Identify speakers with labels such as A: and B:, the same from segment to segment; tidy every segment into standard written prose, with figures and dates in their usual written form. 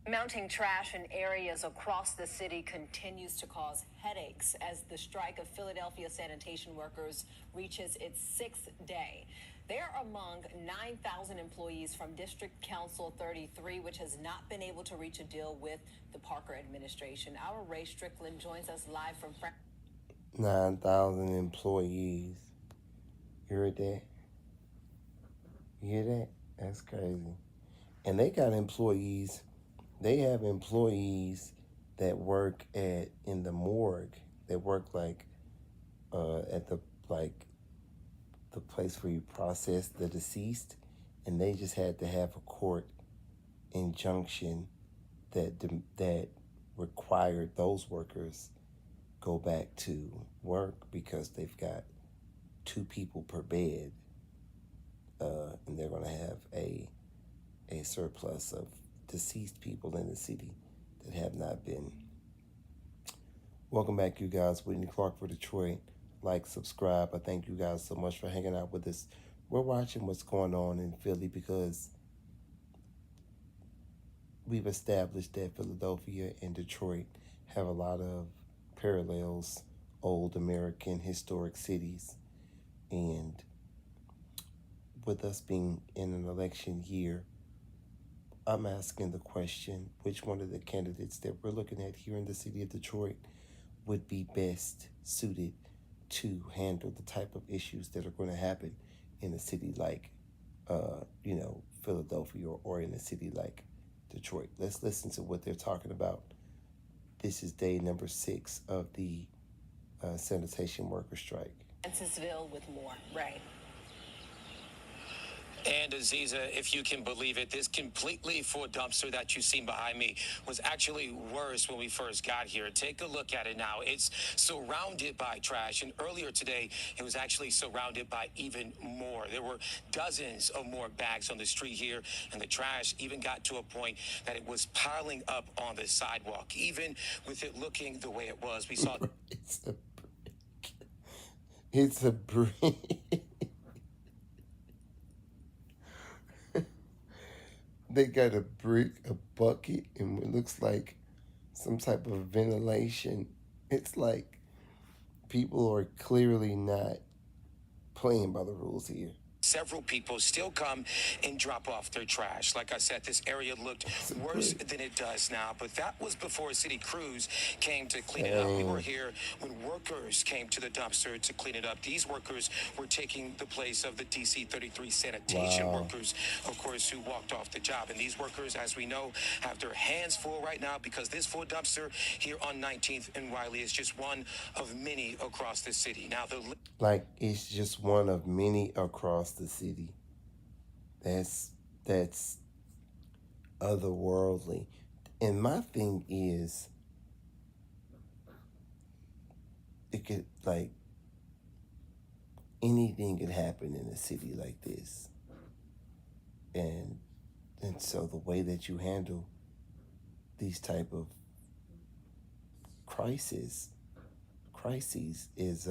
A: Mounting trash in areas across the city continues to cause headaches as the strike of Philadelphia sanitation workers reaches its sixth day. They're among 9,000 employees from District Council 33, which has not been able to reach a deal with the Parker administration. Our Ray Strickland joins us live from
B: 9,000 employees. You heard that? You hear that? That's crazy. And they got employees. They have employees that work in the morgue. They work at the place where you process the deceased, and they just had to have a court injunction that required those workers go back to work because they've got 2 people per bed, and they're going to have a surplus of deceased people in the city that have not been. Welcome back, you guys. Whitney Clark for Detroit. Like, subscribe. I thank you guys so much for hanging out with us. We're watching what's going on in Philly because we've established that Philadelphia and Detroit have a lot of parallels, old American historic cities. And with us being in an election year, I'm asking the question, which one of the candidates that we're looking at here in the city of Detroit would be best suited to handle the type of issues that are going to happen in a city like, Philadelphia or in a city like Detroit. Let's listen to what they're talking about. This is day number 6 of the sanitation worker strike.
A: Francisville with more. Ray.
C: And Aziza, if you can believe it, this completely full dumpster that you see behind me was actually worse when we first got here. Take a look at it now. It's surrounded by trash. And earlier today, it was actually surrounded by even more. There were dozens of more bags on the street here. And the trash even got to a point that it was piling up on the sidewalk. Even with it looking the way it was, we saw...
B: It's a brick. They got a brick, a bucket, and it looks like some type of ventilation. It's like people are clearly not playing by the rules here.
C: Several people still come and drop off their trash. Like I said, this area looked worse than it does now, but that was before city crews came to clean it up. We were here when workers came to the dumpster to clean it up. These workers were taking the place of the DC 33 sanitation workers, of course, who walked off the job. And these workers, as we know, have their hands full right now because this full dumpster here on 19th and Wiley is just one of many across the city. Now,
B: it's just one of many across the city. That's otherworldly. And my thing is, it could, anything could happen in a city like this. And so the way that you handle these type of crises is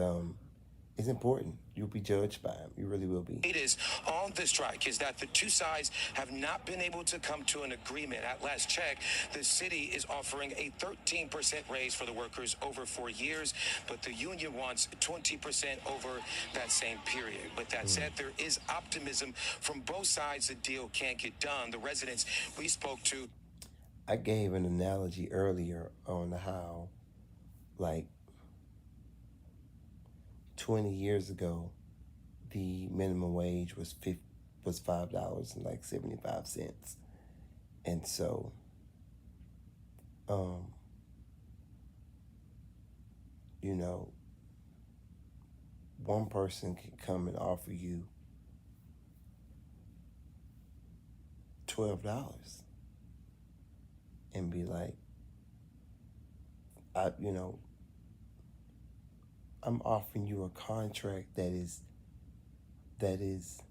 B: important. You'll be judged by them. You really will be.
C: It is on the strike is that the two sides have not been able to come to an agreement. At last check, the city is offering a 13% raise for the workers over 4 years, but the union wants 20% over that same period. With that said, there is optimism from both sides the deal can get done. The residents we spoke to.
B: I gave an analogy earlier on how, 20 years ago, the minimum wage was $5.75, and so, one person can come and offer you $12 and be like, I'm offering you a contract that is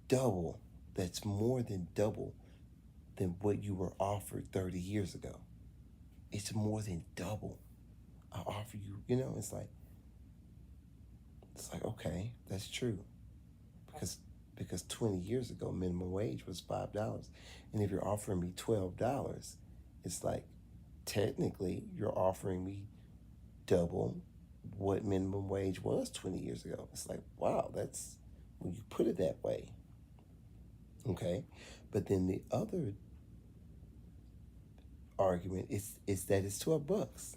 B: double, that's more than double than what you were offered 30 years ago. It's more than double. I offer you, it's like, okay, that's true. Because because 20 years ago, minimum wage was $5. And if you're offering me $12, it's like, technically, you're offering me double what minimum wage was 20 years ago. It's like, wow, that's when you put it that way. Okay? But then the other argument is that it's $12.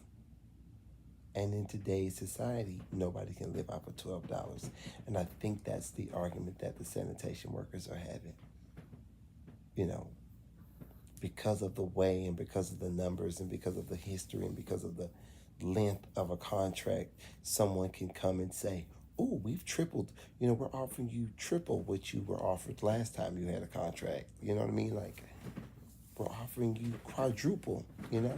B: And in today's society, nobody can live off of $12. And I think that's the argument that the sanitation workers are having. You know, because of the way and because of the numbers and because of the history and because of the length of a contract, someone can come and say, oh, we've tripled, you know, we're offering you triple what you were offered last time you had a contract. You know what I mean? Like, we're offering you quadruple, you know?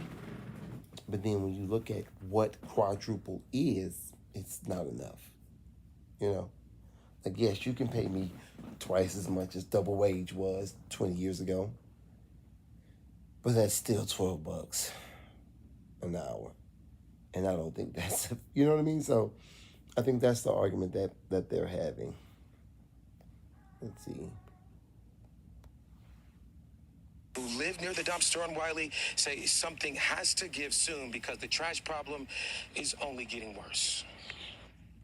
B: But then when you look at what quadruple is, it's not enough, you know? Like, yes, you can pay me twice as much as double wage was 20 years ago, but that's still $12 an hour. And I don't think that's, you know what I mean? So I think that's the argument that they're having. Let's see.
C: Who live near the dumpster on Wiley say something has to give soon because the trash problem is only getting worse.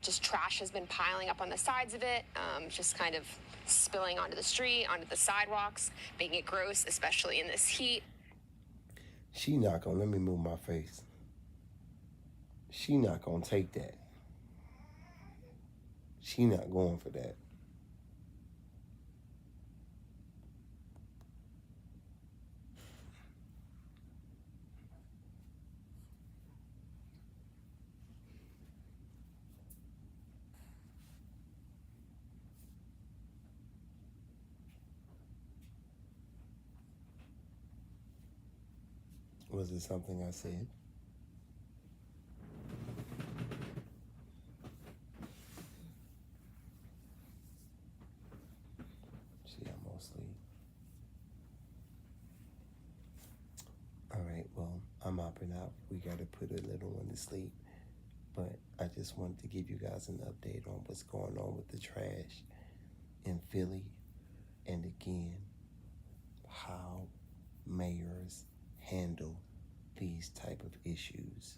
D: Just trash has been piling up on the sides of it, just kind of spilling onto the street, onto the sidewalks, making it gross, especially in this heat.
B: She not gonna, let me move my face. She not gonna take that. She not going for that. Was it something I said? See, I'm mostly. All right, well, I'm opting out. We got to put a little one to sleep. But I just wanted to give you guys an update on what's going on with the trash in Philly. And again, how mayors handle these type of issues.